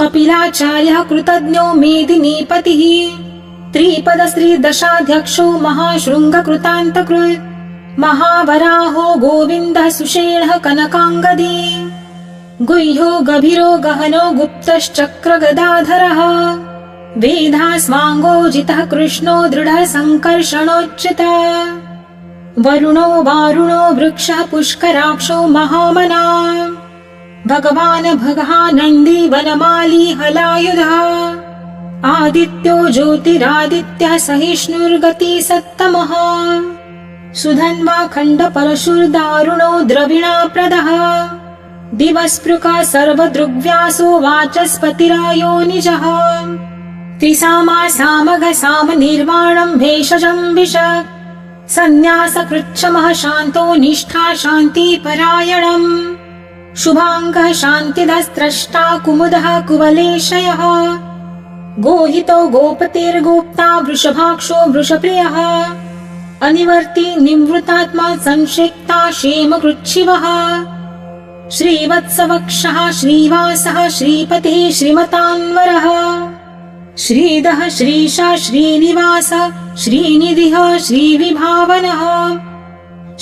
कपिलाचार्यः कृतज्ञो मेदिनीपतिः त्रिपदश्रीदशाध्यक्षो महाशृङ्गकृतान्तकृत् महावराहो गोविन्दः सुषेणः कनकाङ्गदी गुह्यो गभीरो गहनो गुप्तश्चक्रगदाधरः वेदास्वाङ्गोजितः कृष्णो दृढः सङ्कर्षणोच्चितः वरुणो वारुणो वृक्षः पुष्कराक्षो महामना भगवान् भगानन्दी वनमाली हलायुधः आदित्यो ज्योतिरादित्यः सहिष्णुर्गति सत्तमः सुधन्वा खण्डपरशुर्दारुणो द्रविणाप्रदः दिवस्पृका सर्वदृग्व्यासो वाचस्पतिरायो निजः त्रिसामा सामघ साम निर्वाणं भेषजं विशक् सन्न्यासकृच्छमः शान्तो निष्ठा शान्तिपरायणम् शुभाङ्गः शान्तिदस्त्रष्टा कुमुदः कुवलेशयः गोहितो गोपतिर्गोप्ता वृषभाक्षो वृषप्रियः अनिवर्ती निवृत्तात्मा संक्षिप्ता क्षेमकृच्छिवः श्रीवत्सवक्षः श्रीवासः श्रीपतिः श्रीमतान्वरः श्रीधः श्रीशा श्रीनिवास श्रीनिधिः श्रीविभावनः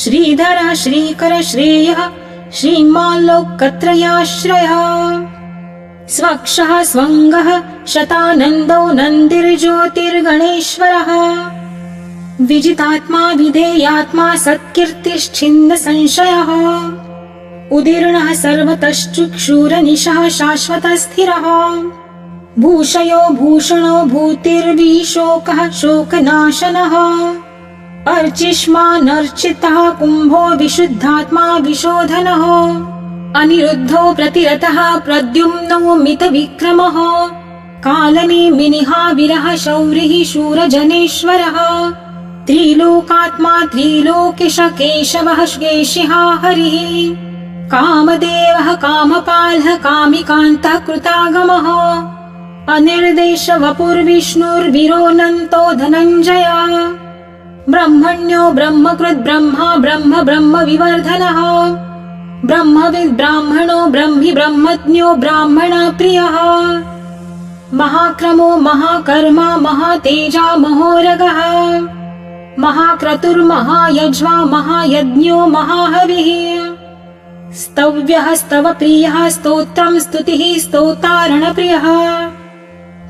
श्रीधरः श्रीकर श्रेयः श्रीमाल्लोकत्रयाश्रयः स्वक्षः स्वङ्गः शतानन्दो नन्दिर्ज्योतिर्गणेश्वरः विजितात्मा विधेयात्मा सत्कीर्तिश्छिन्न संशयः उदीर्णः सर्वतश्चुक्षुरनिशः शाश्वतस्थिरः भूषयो भूषणो भूतिर्विशोकः शोकनाशनः अर्चिष्मानर्चितः कुम्भो विशुद्धात्मा विशोधनः अनिरुद्धो प्रतिरतः प्रद्युम्नो मितविक्रमः कालनेमिनिः विरः शौरिः शूरजनेश्वरः त्रिलोकात्मा त्रिलोकेश केशवः केशिः हरिः कामदेवः कामपालः कामिकान्तः कृतागमः अनिर्देश वपुर्विष्णुर्विरोनन्तो धनञ्जयः ब्रह्मण्यो ब्रह्मकृत् ब्रह्मा ब्रह्म ब्रह्म विवर्धनः ब्रह्मविद् ब्राह्मणो ब्रह्मि ब्रह्मज्ञो ब्राह्मणप्रियः महाक्रमो महाकर्मा महातेजा महोरगः महाक्रतुर्महायज्वा महायज्ञो महाहविः स्तव्यः स्तवप्रियः स्तोत्रं स्तुतिः स्तोतारणप्रियः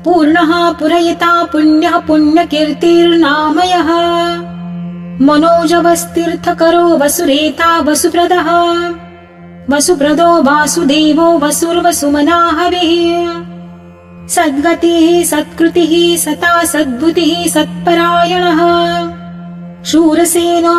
पूर्णः पुरयिता पुण्यः पुण्यकीर्तिर्नामयः मनोजवस्तीर्थकरो वसुरेता वसुप्रदः वसुप्रदो वासुदेवो वसुर्वसुमनाहविः सद्गतिः सत्कृतिः सता सद्भुतिः सत्परायणः शूरसेनो